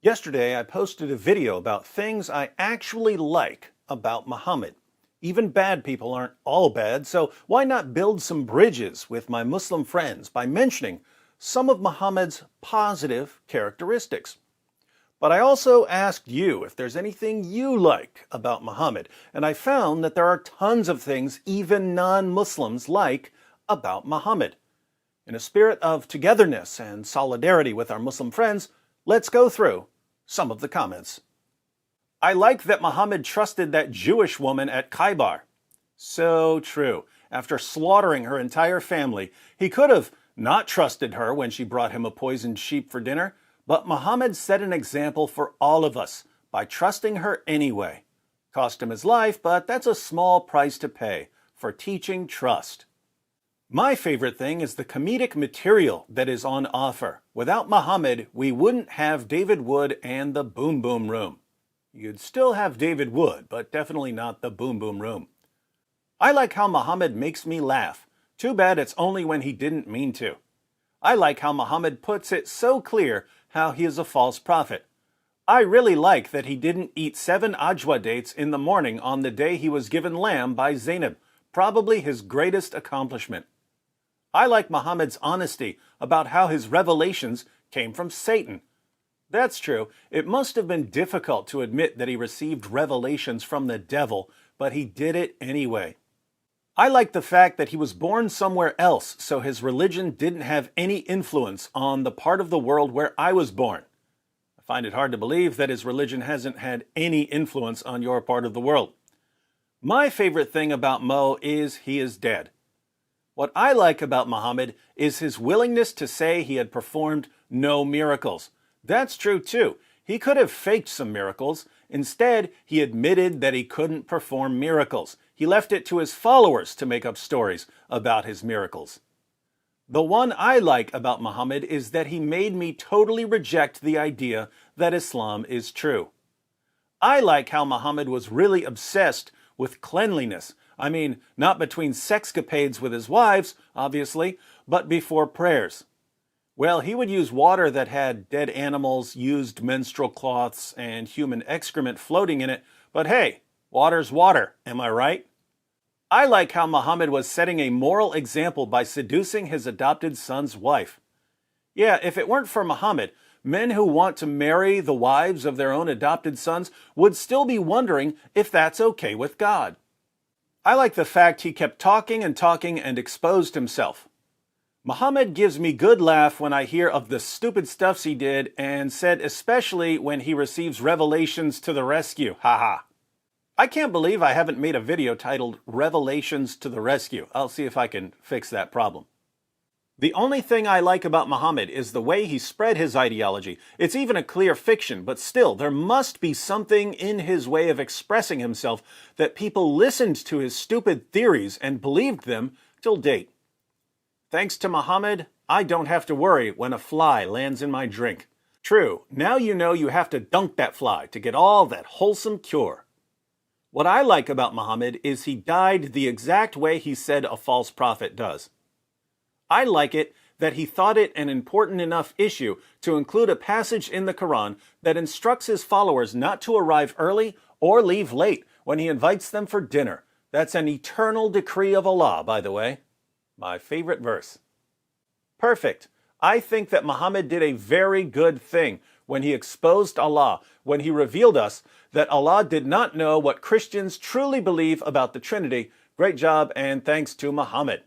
Yesterday, I posted a video about things I actually like about Muhammad. Even bad people aren't all bad, so why not build some bridges with my Muslim friends by mentioning some of Muhammad's positive characteristics? But I also asked you if there's anything you like about Muhammad, and I found that there are tons of things even non-Muslims like about Muhammad. In a spirit of togetherness and solidarity with our Muslim friends, let's go through some of the comments. I like that Muhammad trusted that Jewish woman at Khaybar. So true. After slaughtering her entire family, he could have not trusted her when she brought him a poisoned sheep for dinner, but Muhammad set an example for all of us by trusting her anyway. Cost him his life, but that's a small price to pay for teaching trust. My favorite thing is the comedic material that is on offer. Without Muhammad, we wouldn't have David Wood and the Boom Boom Room. You'd still have David Wood, but definitely not the Boom Boom Room. I like how Muhammad makes me laugh. Too bad it's only when he didn't mean to. I like how Muhammad puts it so clear how he is a false prophet. I really like that he didn't eat 7 ajwa dates in the morning on the day he was given lamb by Zainab, probably his greatest accomplishment. I like Muhammad's honesty about how his revelations came from Satan. That's true. It must have been difficult to admit that he received revelations from the devil, but he did it anyway. I like the fact that he was born somewhere else, so his religion didn't have any influence on the part of the world where I was born. I find it hard to believe that his religion hasn't had any influence on your part of the world. My favorite thing about Mo is he is dead. What I like about Muhammad is his willingness to say he had performed no miracles. That's true too. He could have faked some miracles. Instead, he admitted that he couldn't perform miracles. He left it to his followers to make up stories about his miracles. The one I like about Muhammad is that he made me totally reject the idea that Islam is true. I like how Muhammad was really obsessed with cleanliness. I mean, not between sexcapades with his wives, obviously, but before prayers. Well, he would use water that had dead animals, used menstrual cloths, and human excrement floating in it, but hey, water's water, am I right? I like how Muhammad was setting a moral example by seducing his adopted son's wife. Yeah, if it weren't for Muhammad, men who want to marry the wives of their own adopted sons would still be wondering if that's okay with God. I like the fact he kept talking and exposed himself. Muhammad gives me good laugh when I hear of the stupid stuffs he did, and said especially when he receives revelations to the rescue. Haha. I can't believe I haven't made a video titled Revelations to the Rescue. I'll see if I can fix that problem. The only thing I like about Muhammad is the way he spread his ideology. It's even a clear fiction, but still, there must be something in his way of expressing himself that people listened to his stupid theories and believed them till date. Thanks to Muhammad, I don't have to worry when a fly lands in my drink. True, now you know you have to dunk that fly to get all that wholesome cure. What I like about Muhammad is he died the exact way he said a false prophet does. I like it that he thought it an important enough issue to include a passage in the Quran that instructs his followers not to arrive early or leave late when he invites them for dinner. That's an eternal decree of Allah, by the way. My favorite verse. Perfect. I think that Muhammad did a very good thing when he exposed Allah, when he revealed us that Allah did not know what Christians truly believe about the Trinity. Great job, and thanks to Muhammad.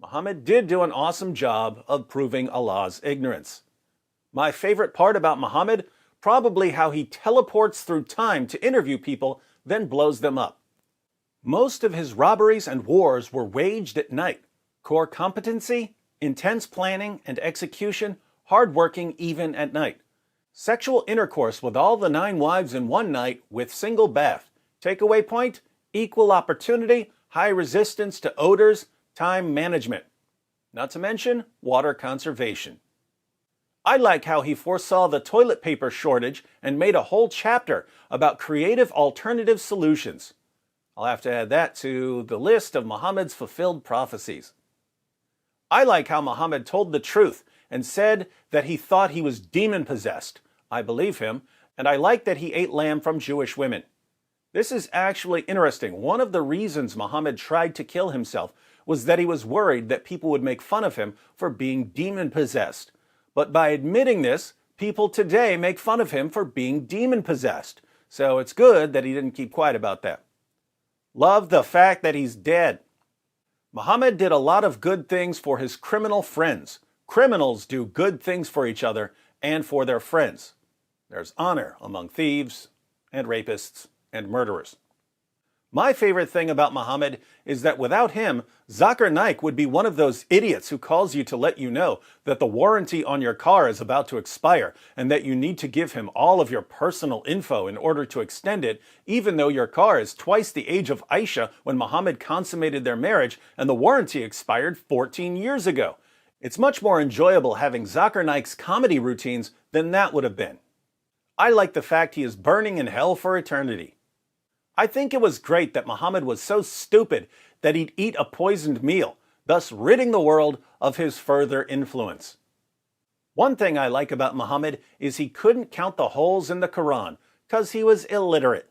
Muhammad did do an awesome job of proving Allah's ignorance. My favorite part about Muhammad, probably how he teleports through time to interview people, then blows them up. Most of his robberies and wars were waged at night. Core competency, intense planning and execution, hard-working even at night. Sexual intercourse with all the 9 wives in one night with single bath. Takeaway point, equal opportunity, high resistance to odors, time management. Not to mention water conservation. I like how he foresaw the toilet paper shortage and made a whole chapter about creative alternative solutions. I'll have to add that to the list of Muhammad's fulfilled prophecies. I like how Muhammad told the truth and said that he thought he was demon-possessed. I believe him, and I like that he ate lamb from Jewish women. This is actually interesting. One of the reasons Muhammad tried to kill himself was that he was worried that people would make fun of him for being demon-possessed. But by admitting this, people today make fun of him for being demon-possessed. So it's good that he didn't keep quiet about that. Love the fact that he's dead. Muhammad did a lot of good things for his criminal friends. Criminals do good things for each other and for their friends. There's honor among thieves and rapists and murderers. My favorite thing about Muhammad is that without him, Zakir Naik would be one of those idiots who calls you to let you know that the warranty on your car is about to expire and that you need to give him all of your personal info in order to extend it, even though your car is twice the age of Aisha when Muhammad consummated their marriage and the warranty expired 14 years ago. It's much more enjoyable having Zakir Naik's comedy routines than that would have been. I like the fact he is burning in hell for eternity. I think it was great that Muhammad was so stupid that he'd eat a poisoned meal, thus ridding the world of his further influence. One thing I like about Muhammad is he couldn't count the holes in the Quran, because he was illiterate.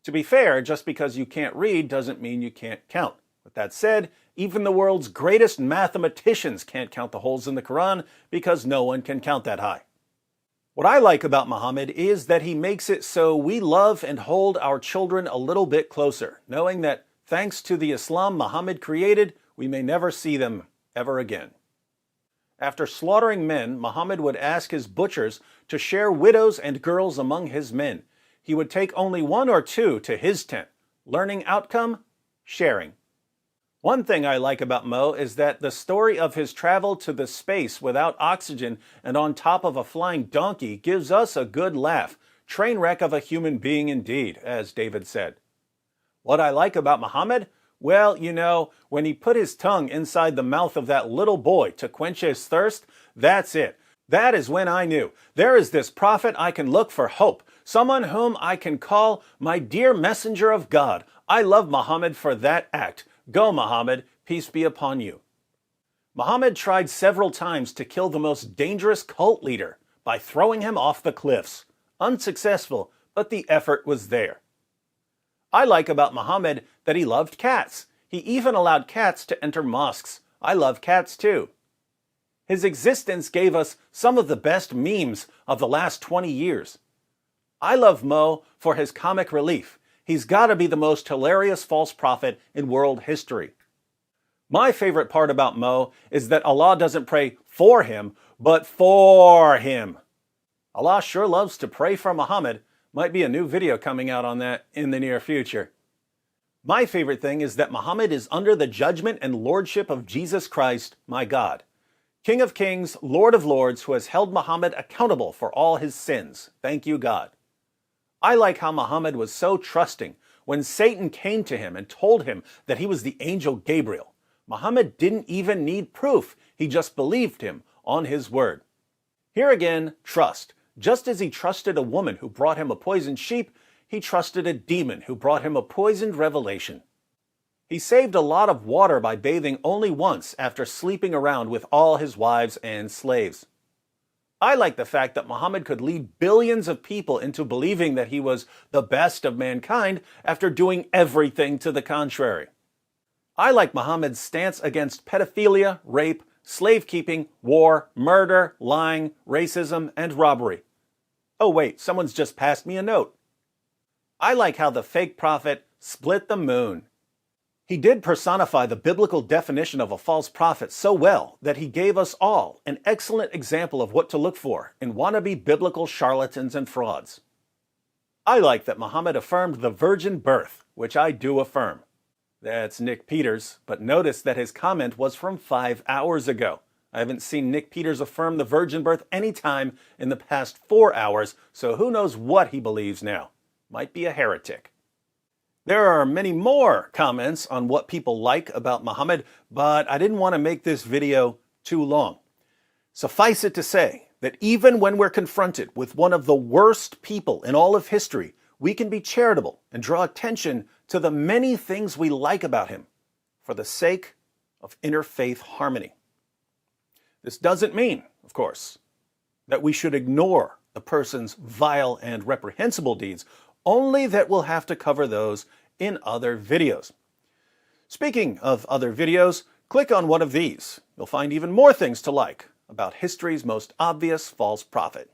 To be fair, just because you can't read doesn't mean you can't count. With that said, even the world's greatest mathematicians can't count the holes in the Quran because no one can count that high. What I like about Muhammad is that he makes it so we love and hold our children a little bit closer, knowing that thanks to the Islam Muhammad created, we may never see them ever again. After slaughtering men, Muhammad would ask his butchers to share widows and girls among his men. He would take only one or two to his tent. Learning outcome? Sharing. One thing I like about Mo is that the story of his travel to the space without oxygen and on top of a flying donkey gives us a good laugh. Train wreck of a human being indeed, as David said. What I like about Muhammad? Well, when he put his tongue inside the mouth of that little boy to quench his thirst, that's it. That is when I knew. There is this prophet I can look for hope, someone whom I can call my dear messenger of God. I love Muhammad for that act. Go, Muhammad, peace be upon you. Muhammad tried several times to kill the most dangerous cult leader by throwing him off the cliffs. Unsuccessful, but the effort was there. I like about Muhammad that he loved cats. He even allowed cats to enter mosques. I love cats too. His existence gave us some of the best memes of the last 20 years. I love Mo for his comic relief. He's got to be the most hilarious false prophet in world history. My favorite part about Mo is that Allah doesn't pray for him, but for him. Allah sure loves to pray for Muhammad. Might be a new video coming out on that in the near future. My favorite thing is that Muhammad is under the judgment and lordship of Jesus Christ, my God. King of Kings, Lord of Lords, who has held Muhammad accountable for all his sins. Thank you, God. I like how Muhammad was so trusting when Satan came to him and told him that he was the angel Gabriel. Muhammad didn't even need proof. He just believed him on his word. Here again, trust. Just as he trusted a woman who brought him a poisoned sheep, he trusted a demon who brought him a poisoned revelation. He saved a lot of water by bathing only once after sleeping around with all his wives and slaves. I like the fact that Muhammad could lead billions of people into believing that he was the best of mankind after doing everything to the contrary. I like Muhammad's stance against pedophilia, rape, slave-keeping, war, murder, lying, racism, and robbery. Oh wait, someone's just passed me a note. I like how the fake prophet split the moon. He did personify the biblical definition of a false prophet so well that he gave us all an excellent example of what to look for in wannabe biblical charlatans and frauds. I like that Muhammad affirmed the virgin birth, which I do affirm. That's Nick Peters, but notice that his comment was from 5 hours ago. I haven't seen Nick Peters affirm the virgin birth any time in the past 4 hours, so who knows what he believes now. Might be a heretic. There are many more comments on what people like about Muhammad, but I didn't want to make this video too long. Suffice it to say that even when we're confronted with one of the worst people in all of history, we can be charitable and draw attention to the many things we like about him for the sake of interfaith harmony. This doesn't mean, of course, that we should ignore a person's vile and reprehensible deeds, only that we'll have to cover those in other videos. Speaking of other videos, click on one of these. You'll find even more things to like about history's most obvious false prophet.